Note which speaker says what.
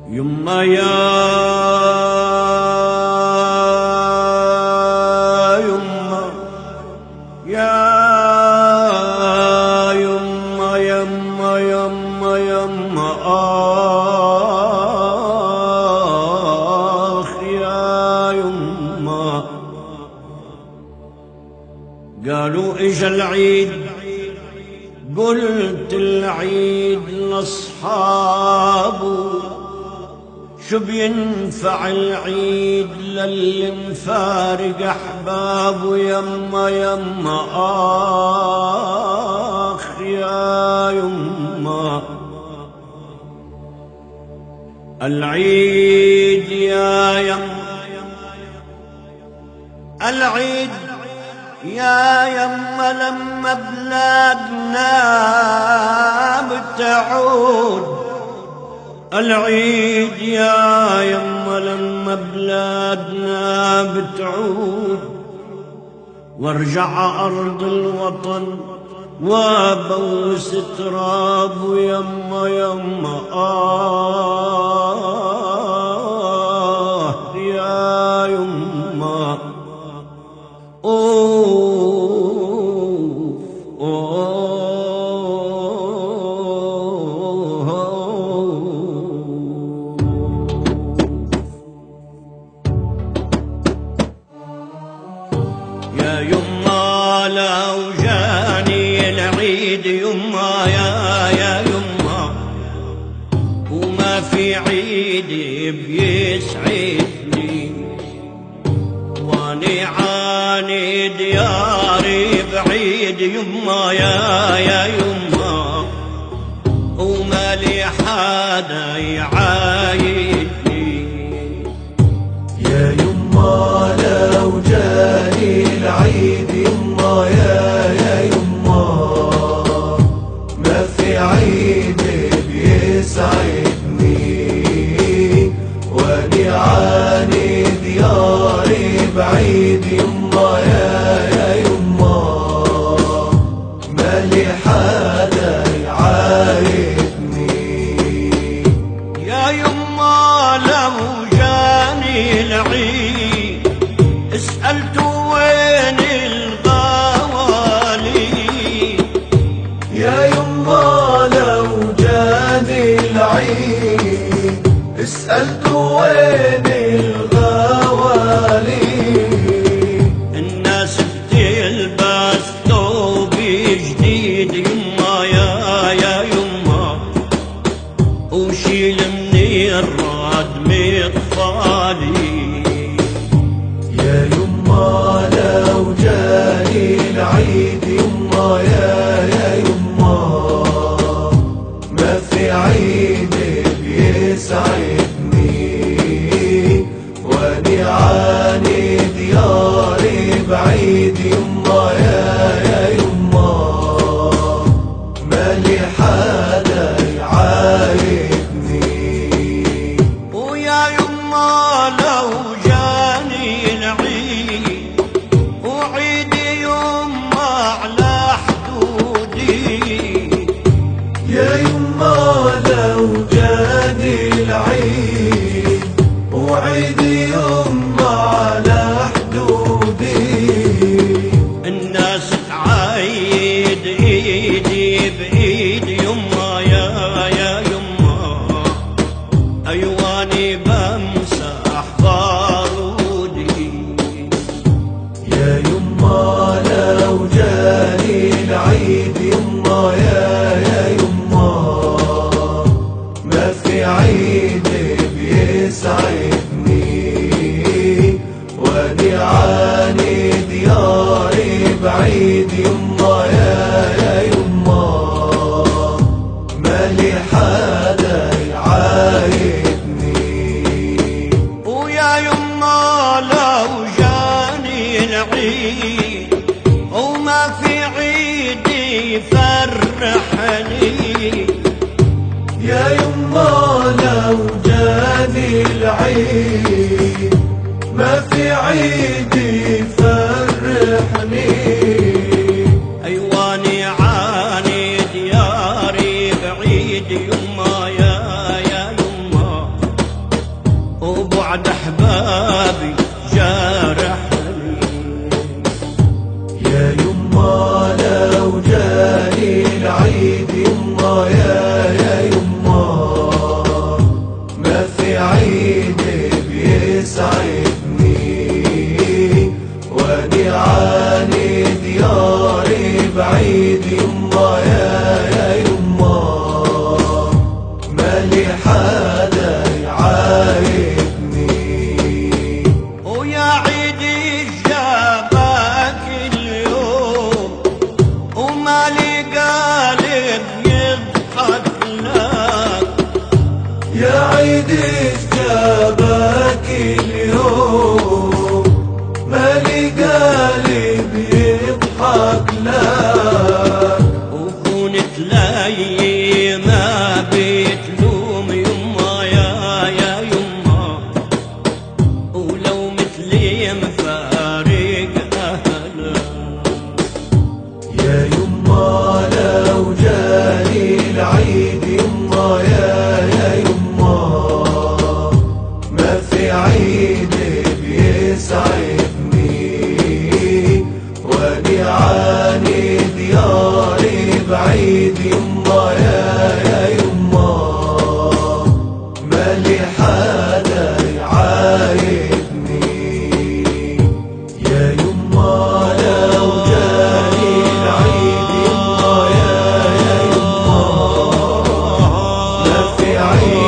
Speaker 1: يما يا يما يا يما يما يما يما يا يما. قالوا اجا العيد، قلت العيد لاصحابه، شو بينفع العيد للي مفارق احبابه. يما يما يا يما. العيد يا يما، العيد يا يما لما بلادنا بتعود. العيد يا يما لما بلادنا بتعود، وارجع أرض الوطن وابوس تراب. يما يما يا يما. يا يما لو جاني العيد يما يا يما، وما في عيد بيسعدني، واني عاني دياري بعيد. يما يا يما، وما لي حدا يعايدني.
Speaker 2: يا يما لو جاني العيد يما يا يما، ما في عيد بيسعدني، واني عاني دياري بعيد. يما يا يما، ما لي حدا يعايدني.
Speaker 1: يا يما لو جاني العيد اسألته وين الغوالي.
Speaker 2: يا يما لو جاني العيد اسألته وين الغوالي.
Speaker 1: الناس بتلبس ثوب جديد. يما يا يما، وشيل من الردم اطفالي.
Speaker 2: يا يما لو جاني العيد يما يا يما، ما في عيد بيسعدني، واني عاني دياري بعيد. يما يا يما، ما لي حدا يعايدني.
Speaker 1: ويا يما لو جاني العيد، وعيدي يما على حدودي.
Speaker 2: يا يما لو جاني العيد، وعيدي يما على حدودي.
Speaker 1: الناس تعايد ايدي بايد. يما يا يما، ايواني بمسح بارودي.
Speaker 2: يا يما لو جاني العيد يما يا يما، ما في عيد بيسعدني، واني عاني دياري بعيد. يما يا يما، ما لي حدا يعايدني.
Speaker 1: ويا يما لو جاني العيد، وما في عيد يفرحني.
Speaker 2: يا يما لو جاني العيد، ما في عيد يفرحني.
Speaker 1: ايواني عاني دياري بعيد. يما يا يما، بعد احبابي جارحني.
Speaker 2: يا يما لو جاني العيد يما يا يما، ما في عيد بيسعدني واني عاني دياري بعيد يما يا يما، مالي حدا يعايدني.
Speaker 1: ويا عيدي جابك اليوم ومالي قالب يضحك لك.
Speaker 2: يا عيدي جابك اليوم مالي قالب يضحك لك.
Speaker 1: وكنت لي ما بتلوم يما يا يما، ولو مثلي مفارق أهلك.
Speaker 2: يا يما لو جاني العيد يما يا يما، ما في عيد بيسعدني واني عاني دياري بعيد يما يا يما، مالي حدا يعايدني. يا يما لو جاني العيد يما يا يما، ما في عيد